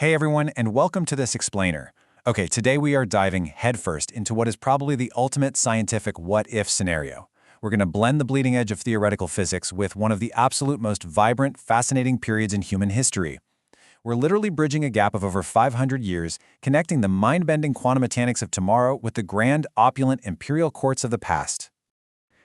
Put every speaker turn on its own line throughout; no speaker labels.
Hey everyone, and welcome to this explainer. Okay, today we are diving headfirst into what is probably the ultimate scientific what-if scenario. We're going to blend the bleeding edge of theoretical physics with one of the absolute most vibrant, fascinating periods in human history. We're literally bridging a gap of over 500 years, connecting the mind-bending quantum mechanics of tomorrow with the grand, opulent imperial courts of the past.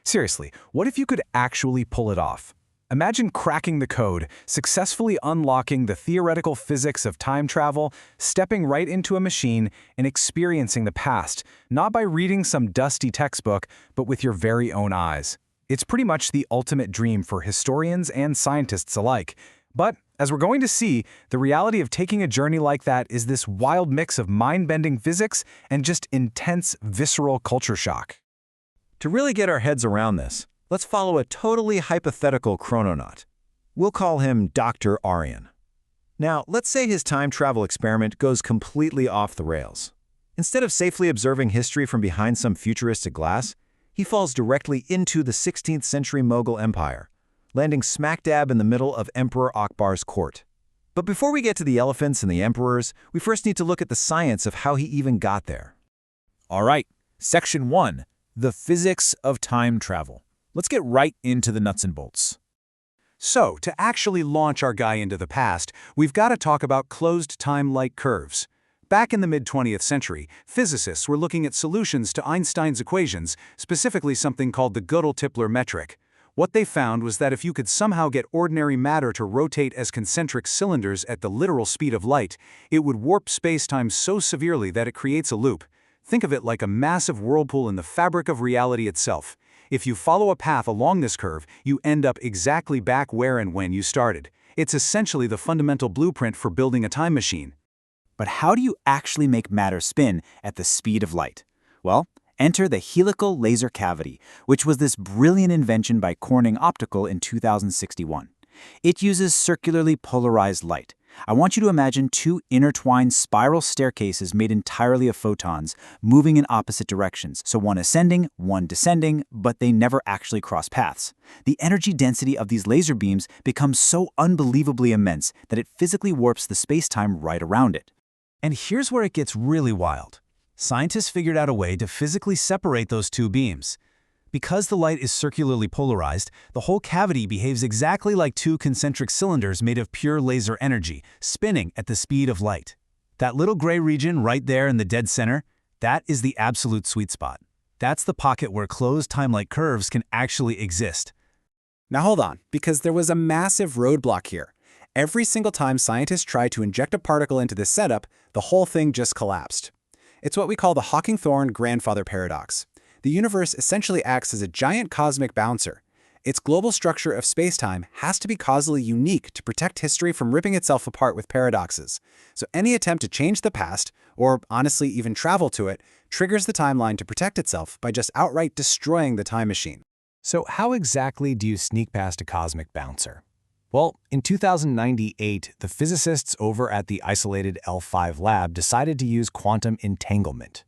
Seriously, what if you could actually pull it off? Imagine cracking the code, successfully unlocking the theoretical physics of time travel, stepping right into a machine, and experiencing the past, not by reading some dusty textbook, but with your very own eyes. It's pretty much the ultimate dream for historians and scientists alike. But, as we're going to see, the reality of taking a journey like that is this wild mix of mind-bending physics and just intense, visceral culture shock.
To really get our heads around this, let's follow a totally hypothetical chrononaut. We'll call him Dr. Aryan. Now, let's say his time travel experiment goes completely off the rails. Instead of safely observing history from behind some futuristic glass, he falls directly into the 16th century Mughal Empire, landing smack dab in the middle of Emperor Akbar's court. But before we get to the elephants and the emperors, we first need to look at the science of how he even got there. All right, Section 1, the physics of time travel. Let's get right into the nuts and bolts. So, to actually launch our guy into the past, we've got to talk about closed time-like curves. Back in the mid-20th century, physicists were looking at solutions to Einstein's equations, specifically something called the Gödel-Tipler metric. What they found was that if you could somehow get ordinary matter to rotate as concentric cylinders at the literal speed of light, it would warp spacetime so severely that it creates a loop. Think of it like a massive whirlpool in the fabric of reality itself. If you follow a path along this curve, you end up exactly back where and when you started. It's essentially the fundamental blueprint for building a time machine.
But how do you actually make matter spin at the speed of light? Well, enter the helical laser cavity, which was this brilliant invention by Corning Optical in 2061. It uses circularly polarized light. I want you to imagine two intertwined spiral staircases made entirely of photons, moving in opposite directions, so one ascending, one descending, but they never actually cross paths. The energy density of these laser beams becomes so unbelievably immense that it physically warps the space-time right around it.
And here's where it gets really wild. Scientists figured out a way to physically separate those two beams. Because the light is circularly polarized, the whole cavity behaves exactly like two concentric cylinders made of pure laser energy, spinning at the speed of light. That little gray region right there in the dead center, that is the absolute sweet spot. That's the pocket where closed time-like curves can actually exist.
Now hold on, because there was a massive roadblock here. Every single time scientists tried to inject a particle into this setup, the whole thing just collapsed. It's what we call the Hawking-Thorne grandfather paradox. The universe essentially acts as a giant cosmic bouncer. Its global structure of spacetime has to be causally unique to protect history from ripping itself apart with paradoxes. So any attempt to change the past, or honestly even travel to it, triggers the timeline to protect itself by just outright destroying the time machine.
So how exactly do you sneak past a cosmic bouncer? Well, in 2098, the physicists over at the isolated L5 lab decided to use quantum entanglement.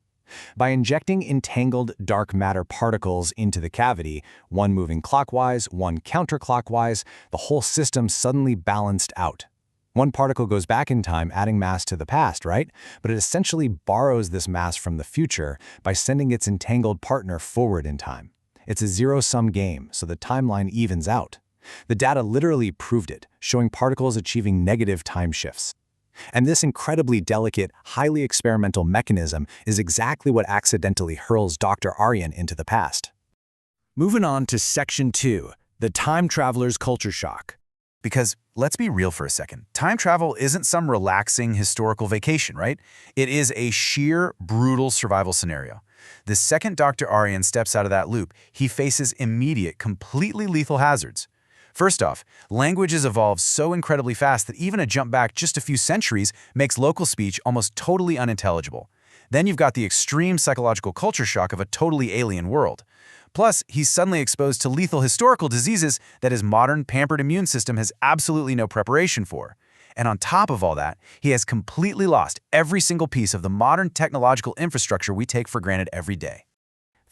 By injecting entangled dark matter particles into the cavity, one moving clockwise, one counterclockwise, the whole system suddenly balanced out. One particle goes back in time, adding mass to the past, right? But it essentially borrows this mass from the future by sending its entangled partner forward in time. It's a zero-sum game, so the timeline evens out. The data literally proved it, showing particles achieving negative time shifts. And this incredibly delicate, highly experimental mechanism is exactly what accidentally hurls Dr. Aryan into the past. Moving on to Section 2, the time traveler's culture shock. Because, let's be real for a second, time travel isn't some relaxing historical vacation, right? It is a sheer, brutal survival scenario. The second Dr. Aryan steps out of that loop, he faces immediate, completely lethal hazards. First off, languages evolve so incredibly fast that even a jump back just a few centuries makes local speech almost totally unintelligible. Then you've got the extreme psychological culture shock of a totally alien world. Plus, he's suddenly exposed to lethal historical diseases that his modern, pampered immune system has absolutely no preparation for. And on top of all that, he has completely lost every single piece of the modern technological infrastructure we take for granted every day.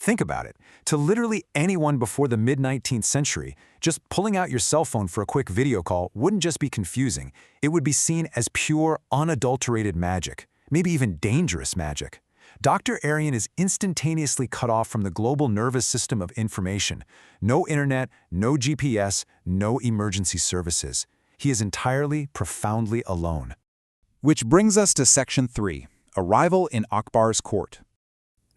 Think about it. To literally anyone before the mid-19th century, just pulling out your cell phone for a quick video call wouldn't just be confusing. It would be seen as pure, unadulterated magic, maybe even dangerous magic. Dr. Arian is instantaneously cut off from the global nervous system of information. No internet, no GPS, no emergency services. He is entirely, profoundly alone.
Which brings us to Section 3, Arrival in Akbar's Court.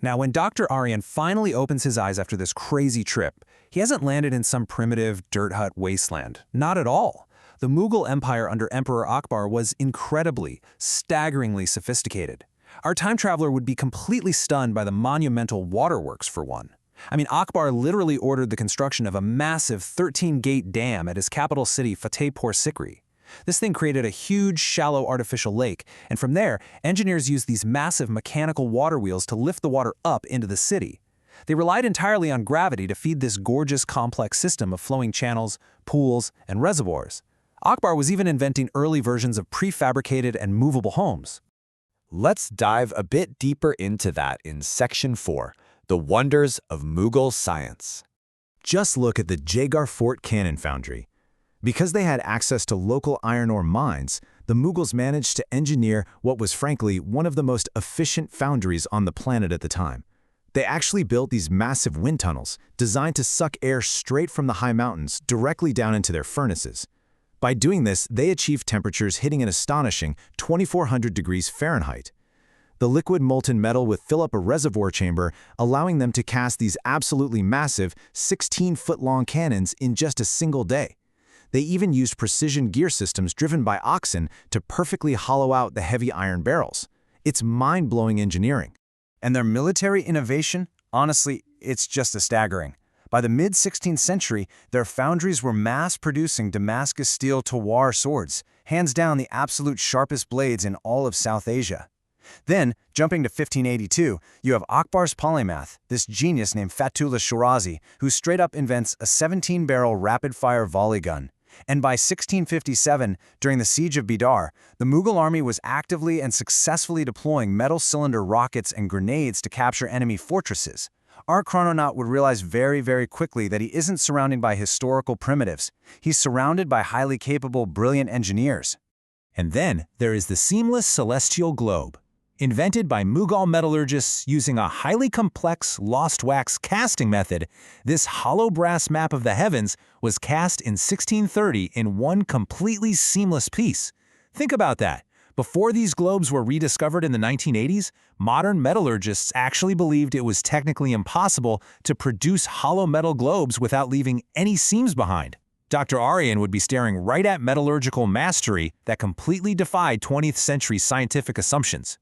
Now, when Dr. Arian finally opens his eyes after this crazy trip, he hasn't landed in some primitive dirt hut wasteland. Not at all. The Mughal Empire under Emperor Akbar was incredibly, staggeringly sophisticated. Our time traveler would be completely stunned by the monumental waterworks, for one. I mean, Akbar literally ordered the construction of a massive 13-gate dam at his capital city, Fatehpur Sikri. This thing created a huge, shallow artificial lake, and from there, engineers used these massive mechanical water wheels to lift the water up into the city. They relied entirely on gravity to feed this gorgeous, complex system of flowing channels, pools, and reservoirs. Akbar was even inventing early versions of prefabricated and movable homes.
Let's dive a bit deeper into that in Section 4, The Wonders of Mughal Science. Just look at the Jaigarh Fort Cannon Foundry. Because they had access to local iron ore mines, the Mughals managed to engineer what was frankly one of the most efficient foundries on the planet at the time. They actually built these massive wind tunnels designed to suck air straight from the high mountains directly down into their furnaces. By doing this, they achieved temperatures hitting an astonishing 2,400 degrees Fahrenheit. The liquid molten metal would fill up a reservoir chamber, allowing them to cast these absolutely massive 16-foot-long cannons in just a single day. They even used precision gear systems driven by oxen to perfectly hollow out the heavy iron barrels. It's mind-blowing engineering.
And their military innovation? Honestly, it's just staggering. By the mid-16th century, their foundries were mass-producing Damascus steel Tawar swords, hands down the absolute sharpest blades in all of South Asia. Then, jumping to 1582, you have Akbar's polymath, this genius named Fatullah Shirazi, who straight up invents a 17-barrel rapid-fire volley gun. And by 1657, during the Siege of Bidar, the Mughal army was actively and successfully deploying metal cylinder rockets and grenades to capture enemy fortresses. Our chrononaut would realize very, very quickly that he isn't surrounded by historical primitives. He's surrounded by highly capable, brilliant engineers.
And then there is the seamless celestial globe. Invented by Mughal metallurgists using a highly complex lost wax casting method, this hollow brass map of the heavens was cast in 1630 in one completely seamless piece. Think about that. Before these globes were rediscovered in the 1980s, modern metallurgists actually believed it was technically impossible to produce hollow metal globes without leaving any seams behind. Dr. Arian would be staring right at metallurgical mastery that completely defied 20th century scientific assumptions.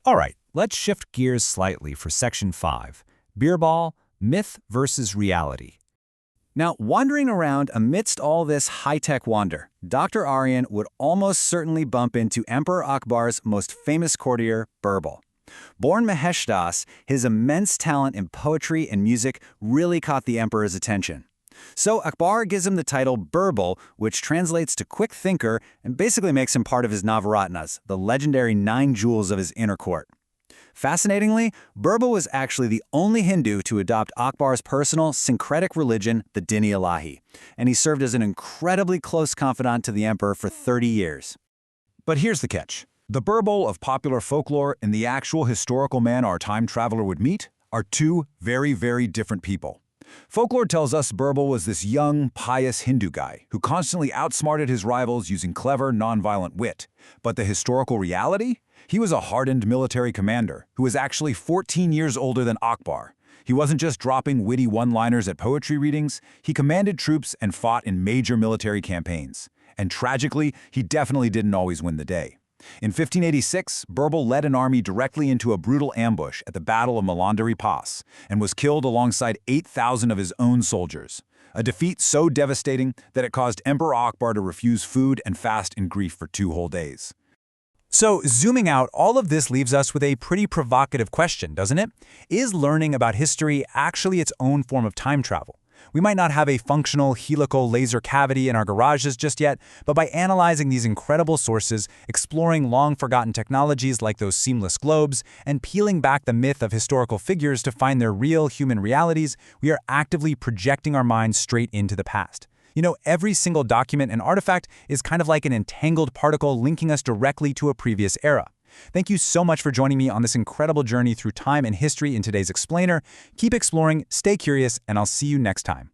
All right, let's shift gears slightly for Section 5, Birbal, Myth versus Reality.
Now, wandering around amidst all this high-tech wonder, Dr. Arian would almost certainly bump into Emperor Akbar's most famous courtier, Birbal. Born Mahesh Das, his immense talent in poetry and music really caught the emperor's attention. So Akbar gives him the title Birbal, which translates to quick thinker and basically makes him part of his Navaratnas, the legendary 9 jewels of his inner court. Fascinatingly, Birbal was actually the only Hindu to adopt Akbar's personal, syncretic religion, the Din-i-Ilahi, and he served as an incredibly close confidant to the emperor for 30 years.
But here's the catch. The Birbal of popular folklore and the actual historical man our time traveler would meet are two very, very different people. Folklore tells us Birbal was this young, pious Hindu guy who constantly outsmarted his rivals using clever, nonviolent wit. But the historical reality? He was a hardened military commander who was actually 14 years older than Akbar. He wasn't just dropping witty one-liners at poetry readings, he commanded troops and fought in major military campaigns. And tragically, he definitely didn't always win the day. In 1586, Birbal led an army directly into a brutal ambush at the Battle of Malandari Pass and was killed alongside 8,000 of his own soldiers. A defeat so devastating that it caused Emperor Akbar to refuse food and fast in grief for 2 whole days.
So, zooming out, all of this leaves us with a pretty provocative question, doesn't it? Is learning about history actually its own form of time travel? We might not have a functional helical laser cavity in our garages just yet, but by analyzing these incredible sources, exploring long-forgotten technologies like those seamless globes, and peeling back the myth of historical figures to find their real human realities, we are actively projecting our minds straight into the past. You know, every single document and artifact is kind of like an entangled particle linking us directly to a previous era. Thank you so much for joining me on this incredible journey through time and history in today's Explainer. Keep exploring, stay curious, and I'll see you next time.